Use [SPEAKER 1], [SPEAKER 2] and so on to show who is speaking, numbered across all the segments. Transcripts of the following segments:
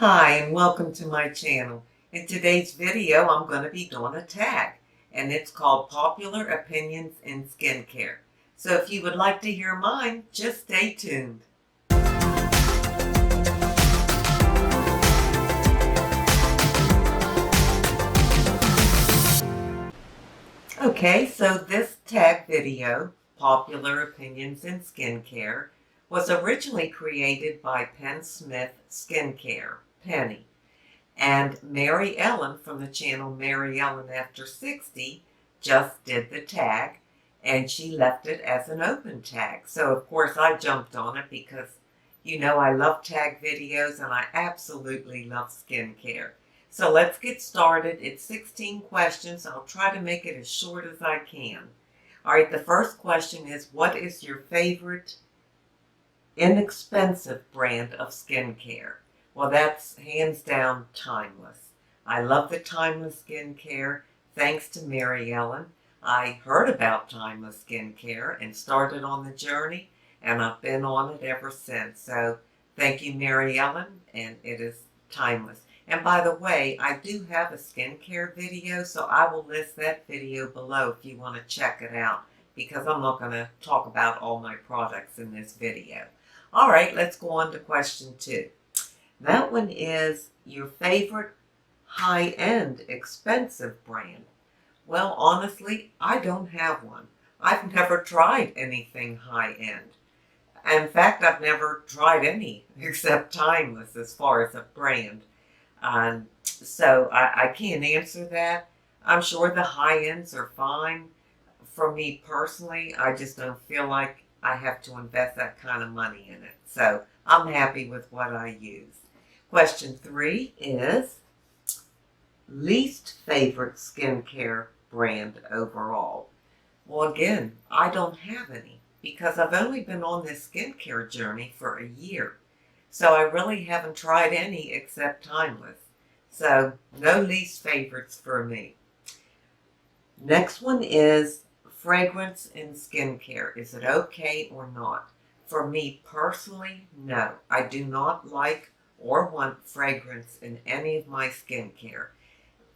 [SPEAKER 1] Hi and welcome to my channel. In today's video I'm going to be doing a tag and it's called Popular Opinions in Skincare. So if you would like to hear mine, just stay tuned. Okay, so this tag video, Popular Opinions in Skincare, was originally created by Penn Smith Skincare, Penny. And Mary Ellen from the channel Mary Ellen After 60 just did the tag and she left it as an open tag. So of course I jumped on it because I love tag videos and I absolutely love skincare. So let's get started. It's 16 questions. I'll try to make it as short as I can. All right, the first question is, what is your favorite inexpensive brand of skincare? Well, that's hands down Timeless. I love the Timeless skincare. Thanks to Mary Ellen, I heard about Timeless skincare and started on the journey, and I've been on it ever since. So thank you, Mary Ellen, and it is Timeless. And by the way, I do have a skincare video, so I will list that video below if you want to check it out, because I'm not going to talk about all my products in this video. All right, let's go on to question 2. That one is your favorite high-end expensive brand. Well, honestly, I don't have one. I've never tried anything high-end. In fact, I've never tried any except Timeless as far as a brand. So I can't answer that. I'm sure the high-ends are fine. For me personally, I just don't feel like I have to invest that kind of money in it. So I'm happy with what I use. Question 3 is least favorite skincare brand overall. Well, again, I don't have any because I've only been on this skincare journey for a year. So I really haven't tried any except Timeless. So no least favorites for me. Next one is fragrance in skincare. Is it okay or not? For me personally, no. I do not like or want fragrance in any of my skincare.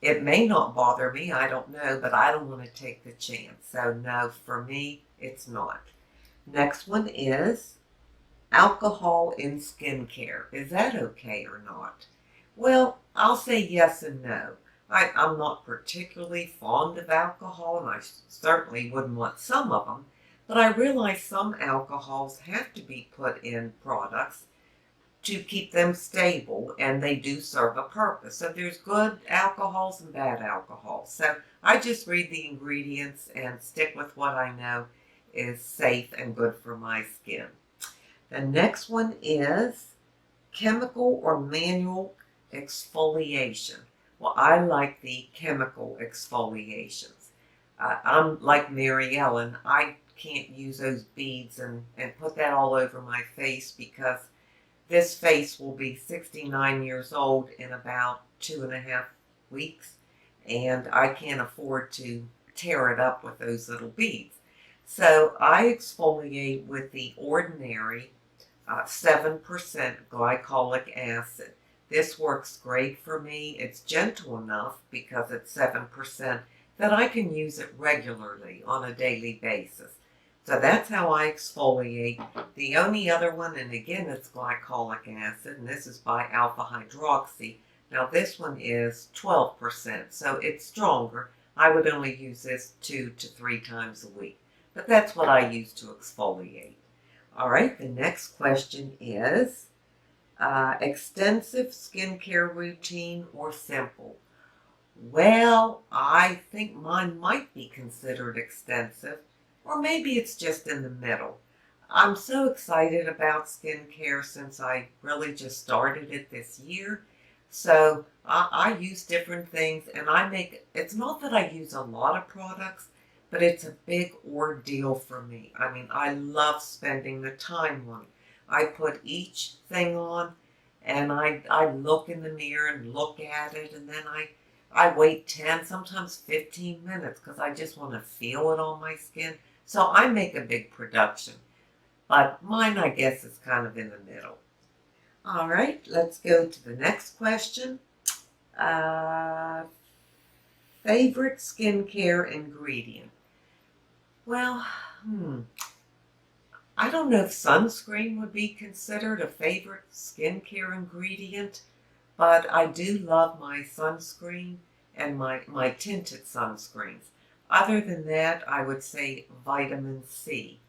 [SPEAKER 1] It may not bother me, I don't know, but I don't want to take the chance. So no, for me, it's not. Next one is alcohol in skincare. Is that okay or not? Well, I'll say yes and no. I'm not particularly fond of alcohol, and I certainly wouldn't want some of them, but I realize some alcohols have to be put in products to keep them stable, and they do serve a purpose. So there's good alcohols and bad alcohols. So I just read the ingredients and stick with what I know is safe and good for my skin. The next one is chemical or manual exfoliation. Well, I like the chemical exfoliations. I'm like Mary Ellen. I can't use those beads and put that all over my face because this face will be 69 years old in about 2.5 weeks, and I can't afford to tear it up with those little beads. So I exfoliate with the ordinary 7% glycolic acid. This works great for me. It's gentle enough because it's 7% that I can use it regularly on a daily basis. So that's how I exfoliate. The only other one, and again it's glycolic acid, and this is by alpha hydroxy. Now this one is 12%, so it's stronger. I would only use this 2 to 3 times a week. But that's what I use to exfoliate. All right, the next question is extensive skincare routine or simple? Well, I think mine might be considered extensive, or maybe it's just in the middle. I'm so excited about skincare since I really just started it this year. So I use different things, and it's not that I use a lot of products, but it's a big ordeal for me. I mean, I love spending the time on it. I put each thing on, and I look in the mirror and look at it, and then I wait 10, sometimes 15 minutes because I just want to feel it on my skin. So I make a big production. But mine, I guess, is kind of in the middle. All right, let's go to the next question. Uh, Favorite skincare ingredient? Well, I don't know if sunscreen would be considered a favorite skincare ingredient, but I do love my sunscreen and my tinted sunscreens. Other than that, I would say vitamin C.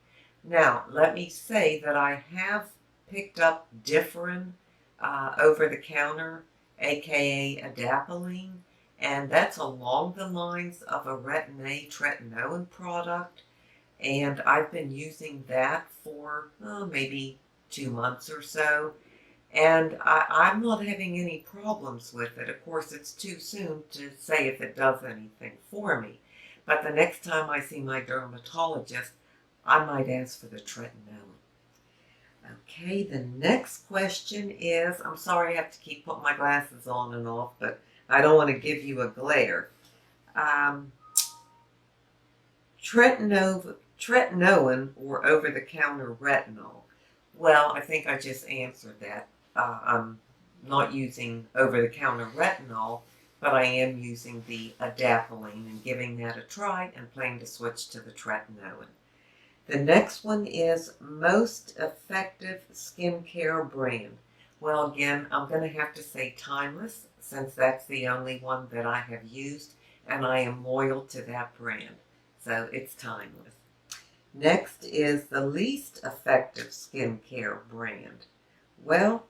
[SPEAKER 1] Now, let me say that I have picked up different over-the-counter, aka adapalene, and that's along the lines of a retinoid product, and I've been using that for maybe 2 months or so, and I'm not having any problems with it. Of course, it's too soon to say if it does anything for me, but the next time I see my dermatologist, I might ask for the tretinoin. Okay, the next question is, I'm sorry I have to keep putting my glasses on and off, but I don't want to give you a glare. Um, Tretinoin or over-the-counter retinol. Well, I think I just answered that. I'm not using over-the-counter retinol, but I am using the adapalene and giving that a try and planning to switch to the tretinoin. The next one is most effective skincare brand. Well, again, I'm going to have to say Timeless, since that's the only one that I have used, and I am loyal to that brand. So it's Timeless. Next is the least effective skincare brand. Well,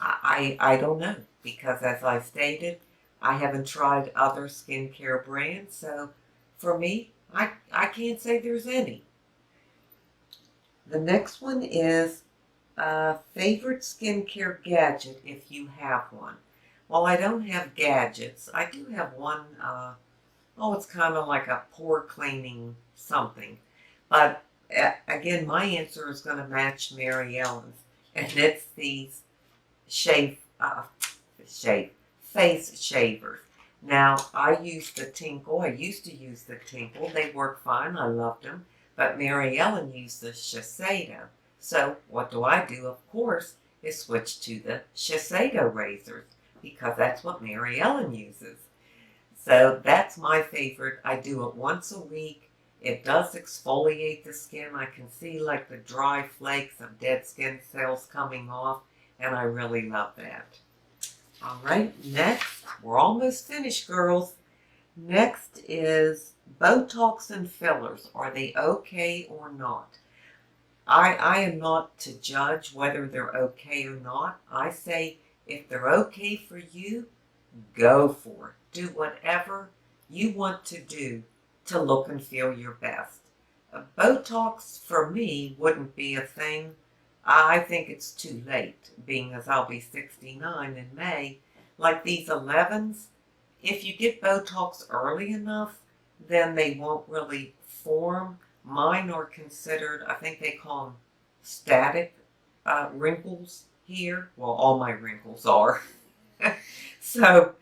[SPEAKER 1] I don't know, because as I stated, I haven't tried other skincare brands, so for me, I can't say there's any. The next one is favorite skincare gadget if you have one. Well, I don't have gadgets. I do have one, it's kind of like a pore cleaning something. But again, my answer is going to match Mary Ellen's. And it's these shave, face shavers. Now, I use the Tinkle. I used to use the Tinkle. They work fine. I loved them. But Mary Ellen used the Shiseido. So what do? Of course, is switch to the Shiseido razors, because that's what Mary Ellen uses. So that's my favorite. I do it once a week. It does exfoliate the skin. I can see like the dry flakes of dead skin cells coming off, and I really love that. All right, next, we're almost finished, girls. Next is Botox and fillers. Are they okay or not? I am not to judge whether they're okay or not. I say if they're okay for you, go for it. Do whatever you want to do to look and feel your best. Botox for me wouldn't be a thing. I think it's too late, being as I'll be 69 in May. Like these 11s, if you get Botox early enough, then they won't really form. Mine are considered, I think they call them static wrinkles here. Well, all my wrinkles are. So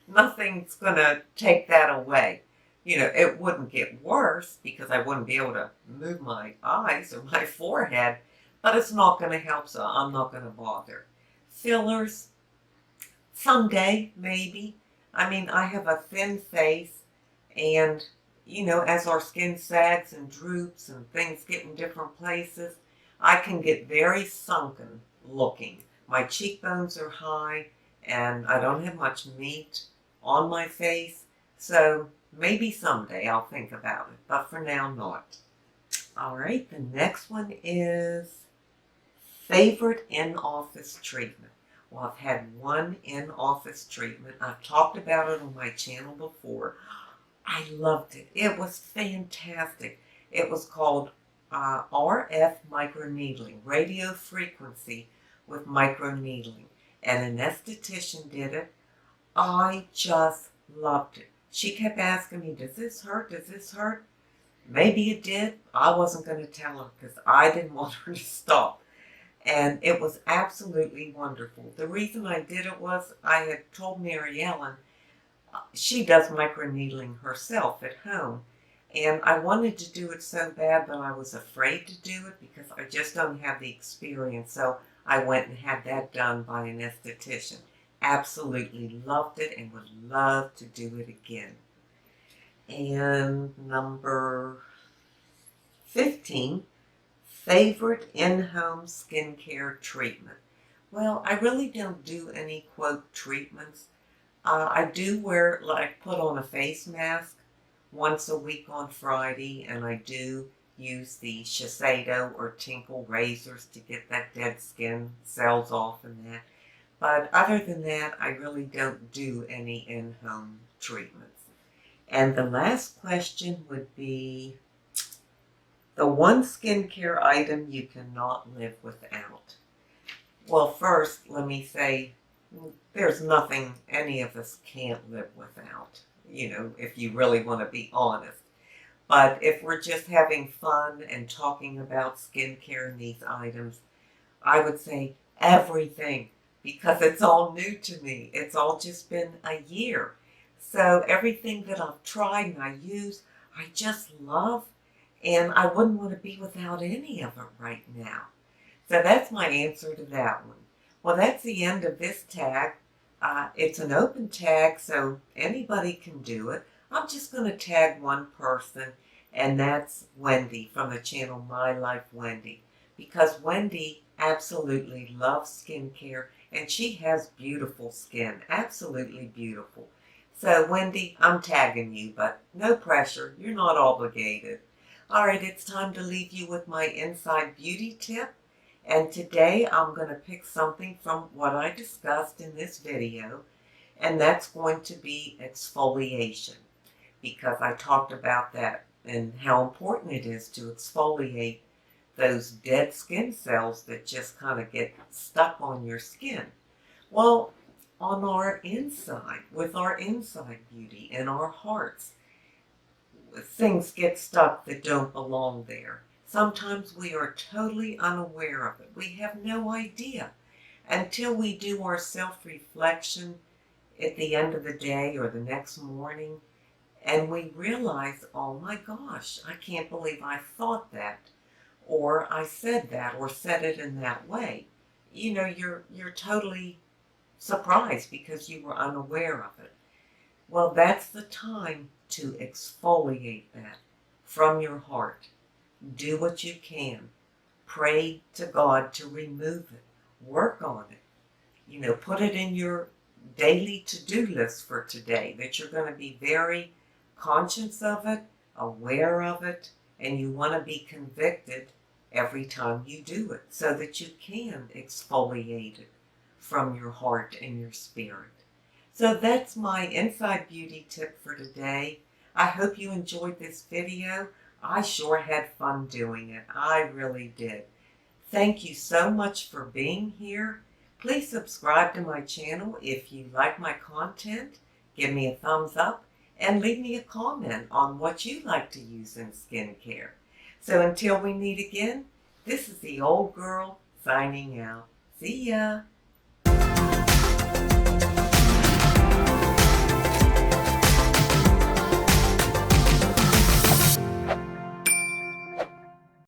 [SPEAKER 1] nothing's going to take that away. You know, it wouldn't get worse because I wouldn't be able to move my eyes or my forehead, but it's not going to help, so I'm not going to bother. Fillers, someday, maybe. I mean, I have a thin face, and, you know, as our skin sags and droops and things get in different places, I can get very sunken looking. My cheekbones are high, and I don't have much meat on my face, so maybe someday I'll think about it, but for now, not. All right, the next one is favorite in-office treatment. Well, I've had one in-office treatment. I've talked about it on my channel before. I loved it. It was fantastic. It was called RF microneedling, radio frequency with microneedling. And an esthetician did it. I just loved it. She kept asking me, does this hurt? Does this hurt? Maybe it did. I wasn't going to tell her because I didn't want her to stop. And it was absolutely wonderful. The reason I did it was I had told Mary Ellen, she does microneedling herself at home. And I wanted to do it so bad, but I was afraid to do it because I just don't have the experience. So I went and had that done by an esthetician. Absolutely loved it and would love to do it again. And number 15, favorite in-home skincare treatment. Well, I really don't do any quote treatments. I do wear, like, put on a face mask once a week on Friday, and I do use the Shiseido or Tinkle razors to get that dead skin cells off and that. But other than that, I really don't do any in-home treatments. And the last question would be the one skincare item you cannot live without. Well, first, let me say there's nothing any of us can't live without, if you really want to be honest. But if we're just having fun and talking about skincare and these items, I would say everything, because it's all new to me. It's all just been a year. So everything that I've tried and I use, I just love, and I wouldn't want to be without any of it right now. So that's my answer to that one. Well, that's the end of this tag. It's an open tag, so anybody can do it. I'm just going to tag one person, and that's Wendy from the channel My Life Wendy, because Wendy absolutely loves skincare, and she has beautiful skin, absolutely beautiful. So Wendy, I'm tagging you, but no pressure. You're not obligated. All right, it's time to leave you with my inside beauty tip. And today I'm going to pick something from what I discussed in this video, and that's going to be exfoliation, because I talked about that and how important it is to exfoliate those dead skin cells that just kind of get stuck on your skin. Well, on our inside, with our inside beauty in our hearts, things get stuck that don't belong there. Sometimes we are totally unaware of it. We have no idea until we do our self-reflection at the end of the day or the next morning, and we realize, oh my gosh, I can't believe I thought that, or I said that, or said it in that way. You're totally surprised because you were unaware of it. Well, that's the time to exfoliate that from your heart. Do what you can. Pray to God to remove it. Work on it. Put it in your daily to-do list for today, that you're going to be very conscious of it, aware of it, and you want to be convicted every time you do it so that you can exfoliate it from your heart and your spirit. So that's my inside beauty tip for today. I hope you enjoyed this video. I sure had fun doing it. I really did. Thank you so much for being here. Please subscribe to my channel if you like my content. Give me a thumbs up and leave me a comment on what you like to use in skincare. So until we meet again, this is the old girl signing out. See ya.